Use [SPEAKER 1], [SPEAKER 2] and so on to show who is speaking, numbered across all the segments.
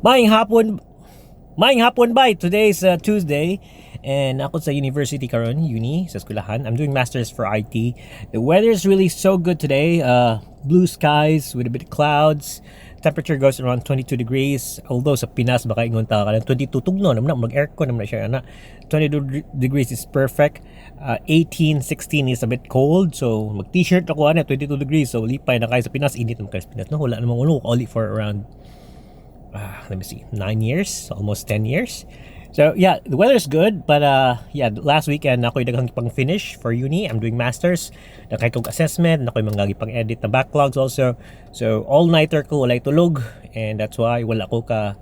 [SPEAKER 1] Maing hapon ba? Today's Tuesday and ako sa university karon, uni sa eskwelahan. I'm doing masters for IT. The weather is really so good today. Blue skies with a bit of clouds. Temperature goes around 22 degrees. Although sa Pinas baka ingon ta ka 22 tugno naman mag-aircon naman siya ana. 22 degrees is perfect. 18, 16 is a bit cold. So mag t-shirt ako ana 22 degrees. So lipay na kayo sa Pinas, init naman kayo sa Pinas. No, wala namang ulo. Only for around let me see, 9 years, almost 10 years. So yeah, the weather's good, but yeah, last weekend ako'y daghang pang finish for uni. I'm doing masters, nakay kong assessment, nako'y mga pang edit na backlogs also. So all nighter ko, walay tulog, and that's why wala ko ka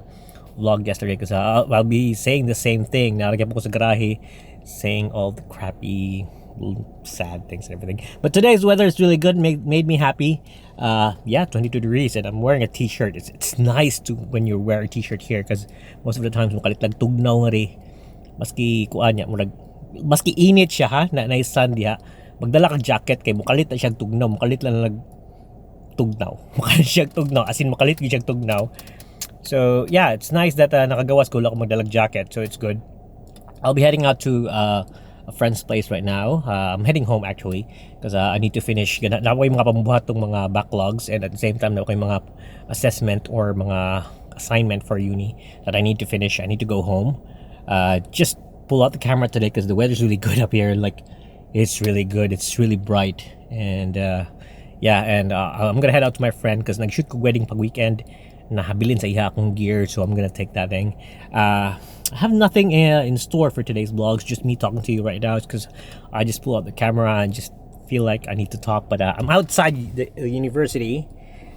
[SPEAKER 1] vlog yesterday kasi I'll be saying the same thing. Naragyan po ko sa garahe saying all the crappy sad things and everything. But today's weather is really good, made me happy. Yeah, 22 degrees and I'm wearing a t-shirt. It's nice to when you wear a t-shirt here because most of the times mukalit lang tugnaw nga ri. Maski kuan niya murag maski init siya ha na sun diha. Magdala kang jacket kay mukalit na siya tugnaw, mukalit lang tugnaw. Mukalit siya tugnaw as in mukalit siya tugnaw. So, yeah, it's nice that nakagawas ko lang magdalag jacket, so it's good. I'll be heading out to a friend's place right now. I'm heading home actually because I need to finish na way mga pambuhat tong mga backlogs and at the same time na may mga assessment or mga assignment for uni that I need to finish. I need to go home. Just pull out the camera today because the weather's really good up here. Like it's really good. It's really bright and yeah, and I'm gonna head out to my friend because nag-shoot ko wedding pag weekend. Nahabilin sa iha akong gear, so I'm gonna take that thing. I have nothing in store for today's vlogs, just me talking to you right now because I just pull out the camera and just feel like I need to talk, but I'm outside the university,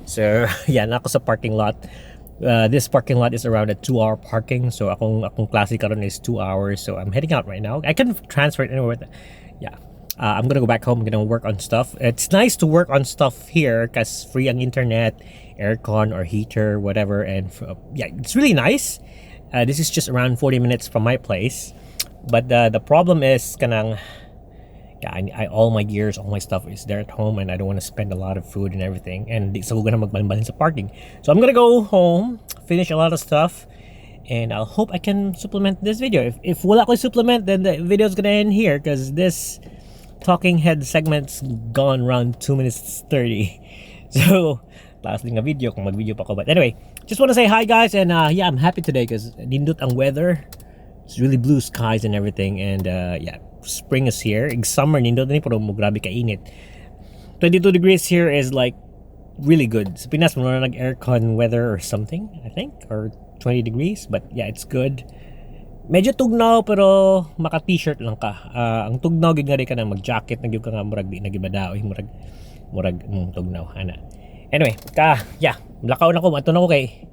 [SPEAKER 1] so yeah, nako sa parking lot. This parking lot is around a 2-hour parking, so akong klase karon is 2 hours, so I'm heading out right now. I can transfer it anywhere. Yeah. I'm gonna go back home. I'm gonna work on stuff. It's nice to work on stuff here because free ang internet, aircon or heater, whatever. And yeah, it's really nice. This is just around 40 minutes from my place. But the problem is kanang yeah, I all my gears, all my stuff is there at home, and I don't want to spend a lot of food and everything. And di sa ko gonna magbalin sa parking. So I'm gonna go home, finish a lot of stuff. And I'll hope I can supplement this video. If wala ko supplement, then the video's gonna end here because this talking head segment's gone around 2 minutes 30. So last thing a video kung mag-video pa ko. But anyway, just want to say hi guys, and yeah, I'm happy today because nindot ang weather. It's really blue skies and everything, and yeah, spring is here. Summer nindot ni pero mo grabe ka init. 22 degrees here is like really good. Sa Pinas mo na nag-aircon weather or something, I think, or 20 degrees, but yeah, it's good. Medyo tugnaw pero maka t-shirt lang ka. Ang tugnaw gid nga ka na mag-jacket na gyud ka nga murag di na gibadaw murag tugnaw ana. Anyway, yeah, lakaw na ko ato na ko kay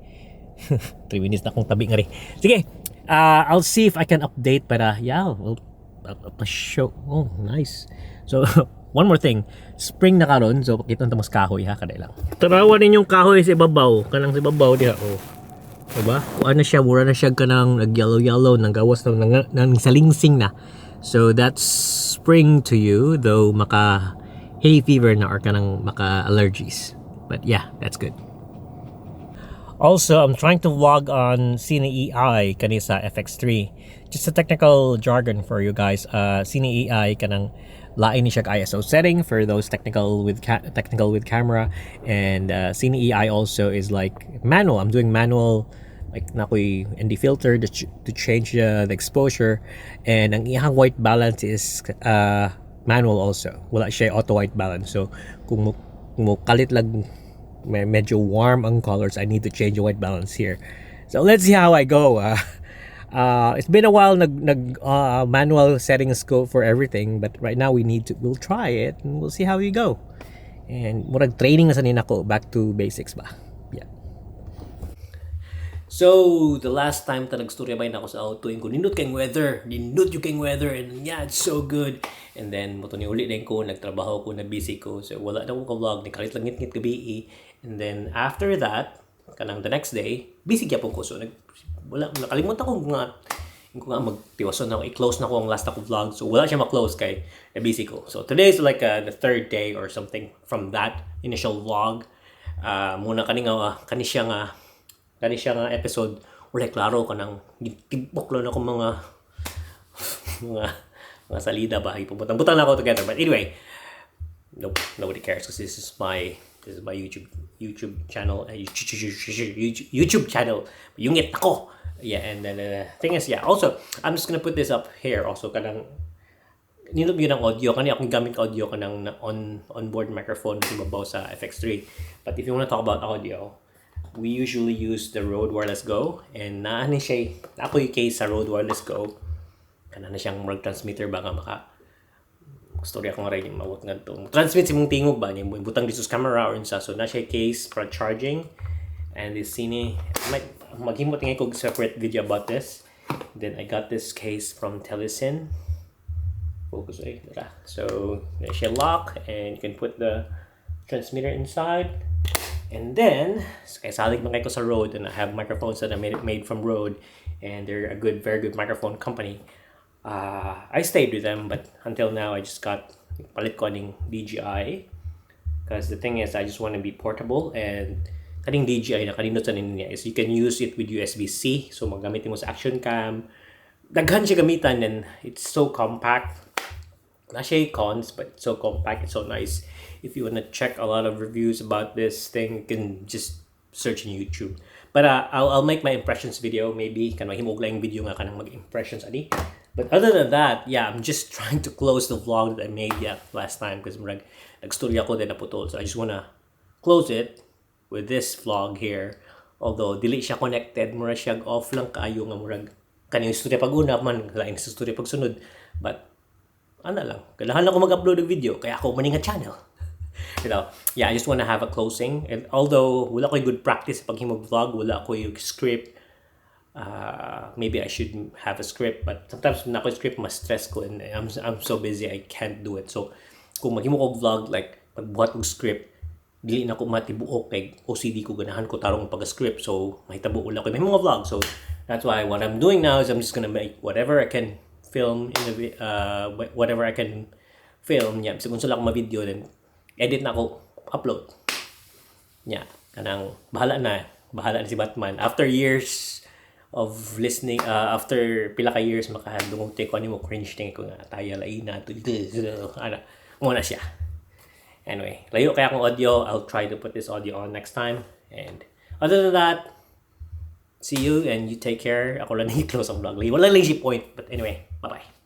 [SPEAKER 1] 3 minutes na akong tabi nga ri. Sige. I'll see if I can update but yeah, I'll show. Oh, nice. So one more thing, spring na karon, so pakita nta mas kahoy ha kada lang. Tanawan ninyong kahoy sa ibabaw, kanang sa ibabaw diha oh. Diba? Ano siya, mura na siya kanang nag-yellow nang gawas na nang salingsing na. So that's spring to you, though maka hay fever na or kanang maka allergies. But yeah, that's good. Also, I'm trying to vlog on CineAI kanisa FX3. Just a technical jargon for you guys. CineAI kanang lain ni siya ISO setting for those technical with camera, and CineAI also is like manual. I'm doing manual like nakoy ND filter to change the exposure, and ang ihang white balance is manual also. Wala siya auto white balance. So kung mo kalit lang medyo warm ang colors, I need to change the white balance here. So let's see how I go. It's been a while nag manual settings go for everything, but right now we'll try it and we'll see how we go. And murag training na sa nako, back to basics ba. Yeah. So the last time ta nagstorya bay nako sa auto ko nindot yung weather, and yeah, it's so good. And then mo to ni uli din ko nagtrabaho ko na busy ko, so wala na ko vlog ni kalit lang ngit gabi. And then after that kanang the next day busy gyapon ko, so wala nakalimutan ko nga magtiwason ako, i-close na ko ang last ako vlog, so wala siya ma-close kay busy ko. So today is like the third day or something from that initial vlog. Muna kani siya nga Kani siya nga episode, wala klaro ka ng tibok lang ako mga mga salida ba, ipubutang-butang na ako together. But anyway, nope, nobody cares because this is my YouTube channel, YouTube channel. Yungit ako. Yeah, and then thing is, yeah, also I'm just gonna put this up here also kanang nindot yun ang audio kani akong gamit audio kanang onboard microphone sa ibabaw sa FX3. But if you want to talk about audio, we usually use the Rode Wireless Go, and naani siya ako yung case sa Rode Wireless Go kana na siyang mag transmitter ba nga maka storya ko nga rin mawat nga to transmit si mong tingog ba ni butang dito sa camera or insa, so na siya case for charging. And this sini maghimot nga ko separate video about this. Then I got this case from Telesin. Focus eh. So there's your lock, and you can put the transmitter inside. And then, kaya salig na ko sa Rode, and I have microphones that I made from Rode, and they're a very good microphone company. I stayed with them, but until now I just got palit ko aning DJI, because the thing is I just want to be portable, and kaning DJI na kanindot sa niya is you can use it with USB-C, so magamit mo sa action cam. Daghan siya gamitan, and it's so compact. Not siya cons, but it's so compact, it's so nice. If you want to check a lot of reviews about this thing, you can just search in YouTube. But I'll make my impressions video, maybe kan mahimog lang video nga kanang mag-impressions ani. But other than that, yeah, I'm just trying to close the vlog that I made last time, because nag-storya ko din naputol. So I just wanna close it with this vlog here. Although dili siya connected, mura siya off lang kaayo nga murag kanang istorya pag-una man, lain sa istorya pag-sunod. But ano lang, kailangan lang ko mag-upload ng video, kaya ako maning nga channel. You know, yeah, I just want to have a closing. And although wala ko good practice pag himog vlog, wala ko yung script. Maybe I should have a script, but sometimes na ko script, mas stress ko, and I'm so busy I can't do it. So kung maghimo ko vlog, like magbuhat og script, dili na ko matibuok kay OCD ko, ganahan ko tarong pag-script, so mahitabo ulit ko may mga vlog. So that's why what I'm doing now is I'm just gonna make whatever I can film in the whatever I can film. Yeah, so kung sila ko ma-video, then edit na ako, upload. Yeah, kanang bahala na si Batman. After years of listening, after pila ka years makahadungog take ko mo cringe ting ko nga taya laina to ana mo na siya. Anyway, layo kaya akong audio. I'll try to put this audio on next time. And other than that, see you and you take care. Ako lang i-close ang vlog. Wala lang si point. But anyway, bye-bye.